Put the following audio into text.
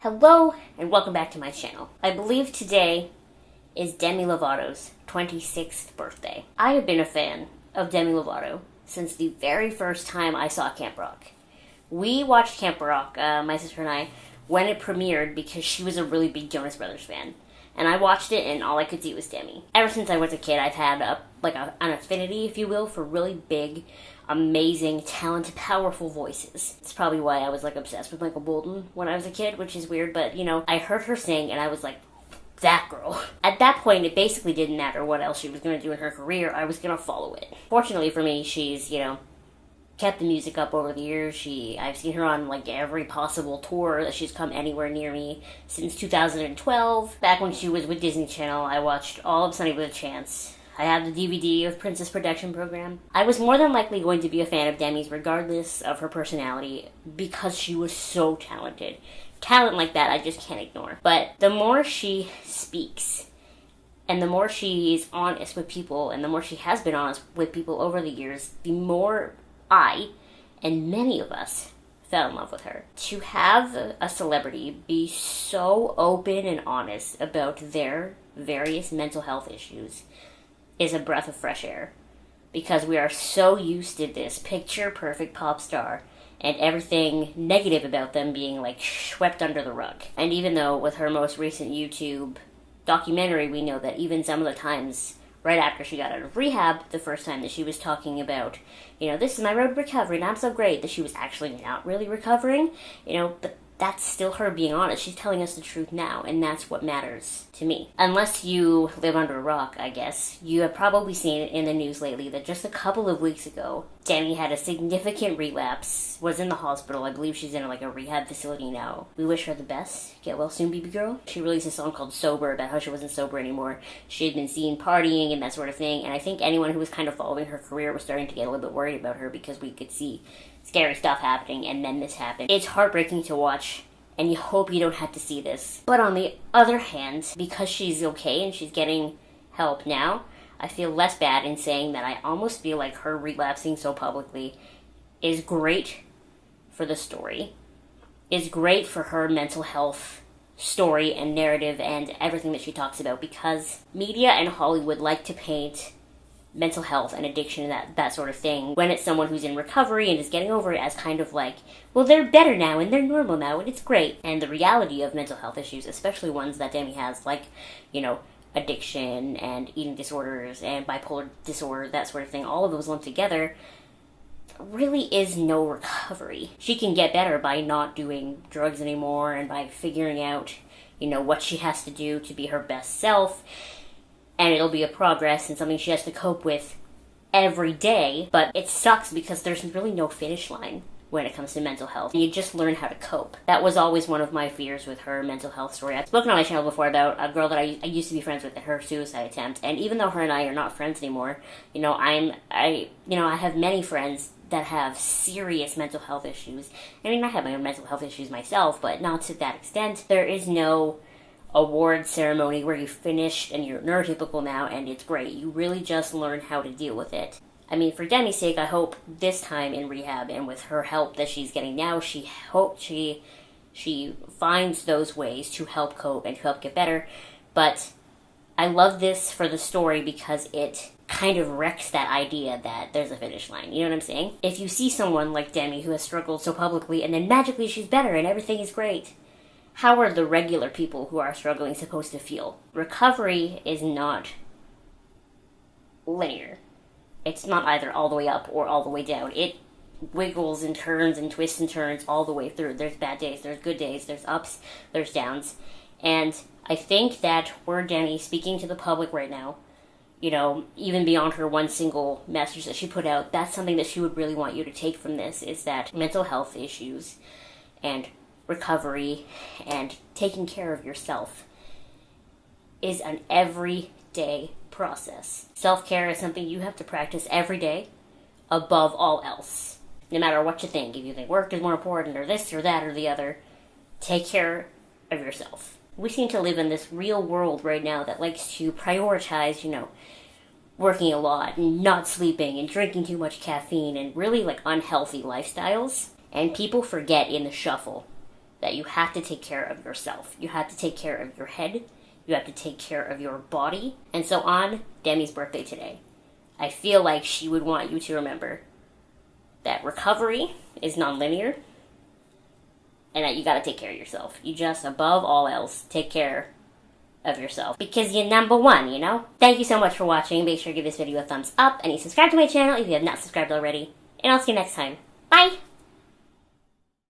Hello, and welcome back to my channel. I believe today is Demi Lovato's 26th birthday. I have been a fan of Demi Lovato since the very first time I saw Camp Rock. We watched Camp Rock, my sister and I, when it premiered because she was a really big Jonas Brothers fan. And I watched it and all I could see was Demi. Ever since I was a kid, I've had an affinity, if you will, for really big, amazing, talented, powerful voices. It's probably why I was obsessed with Michael Bolton when I was a kid, which is weird, but I heard her sing and I was like, that girl. At that point, it basically didn't matter what else she was going to do in her career, I was going to follow it. Fortunately for me, she's, kept the music up over the years. I've seen her on every possible tour that she's come anywhere near me since 2012. Back when she was with Disney Channel, I watched all of Sunny with a Chance. I have the DVD of Princess Production Program. I was more than likely going to be a fan of Demi's regardless of her personality because she was so talented. Talent like that I just can't ignore. But the more she speaks and the more she is honest with people and the more she has been honest with people over the years, the more I, and many of us, fell in love with her. To have a celebrity be so open and honest about their various mental health issues is a breath of fresh air. Because we are so used to this picture-perfect pop star and everything negative about them being swept under the rug. And even though with her most recent YouTube documentary, we know that even some of the times right after she got out of rehab, the first time that she was talking about, this is my road to recovery and I'm so great, that she was actually not really recovering, but that's still her being honest. She's telling us the truth now, and that's what matters to me. Unless you live under a rock, I guess, you have probably seen it in the news lately that just a couple of weeks ago, Demi had a significant relapse, was in the hospital. I believe she's in a rehab facility now. We wish her the best. Get well soon, baby girl. She released a song called Sober about how she wasn't sober anymore. She had been seen partying and that sort of thing, and I think anyone who was kind of following her career was starting to get a little bit worried about her because we could see scary stuff happening, and then this happened. It's heartbreaking to watch, and you hope you don't have to see this. But on the other hand, because she's okay and she's getting help now, I feel less bad in saying that I almost feel like her relapsing so publicly is great for the story, is great for her mental health story and narrative and everything that she talks about, because media and Hollywood like to paint mental health and addiction and that sort of thing when it's someone who's in recovery and is getting over it as kind of well, they're better now and they're normal now and it's great. And the reality of mental health issues, especially ones that Demi has, addiction and eating disorders and bipolar disorder, that sort of thing, all of those lumped together, really is no recovery. She can get better by not doing drugs anymore and by figuring out, what she has to do to be her best self. And it'll be a progress and something she has to cope with every day. But it sucks because there's really no finish line when it comes to mental health. You just learn how to cope. That was always one of my fears with her mental health story. I've spoken on my channel before about a girl that I used to be friends with and her suicide attempt. And even though her and I are not friends anymore, I have many friends that have serious mental health issues. I mean, I have my own mental health issues myself, but not to that extent. There is no award ceremony where you finished and you're neurotypical now and it's great. You really just learn how to deal with it. I mean, for Demi's sake, I hope this time in rehab and with her help that she's getting now, she finds those ways to help cope and to help get better. But I love this for the story because it kind of wrecks that idea that there's a finish line. You know what I'm saying? If you see someone like Demi who has struggled so publicly and then magically she's better and everything is great, how are the regular people who are struggling supposed to feel? Recovery is not linear. It's not either all the way up or all the way down. It wiggles and turns and twists and turns all the way through. There's bad days, there's good days, there's ups, there's downs. And I think that were Demi speaking to the public right now, even beyond her one single message that she put out, that's something that she would really want you to take from this, is that mental health issues and recovery and taking care of yourself is an everyday process. Self-care is something you have to practice every day above all else. No matter what you think, if you think work is more important or this or that or the other, take care of yourself. We seem to live in this real world right now that likes to prioritize, working a lot and not sleeping and drinking too much caffeine and really unhealthy lifestyles. And people forget in the shuffle that you have to take care of yourself. You have to take care of your head. You have to take care of your body. And so on Demi's birthday today, I feel like she would want you to remember that recovery is nonlinear and that you gotta take care of yourself. You just, above all else, take care of yourself because you're number one, you know? Thank you so much for watching. Make sure to give this video a thumbs up and you subscribe to my channel if you have not subscribed already. And I'll see you next time. Bye!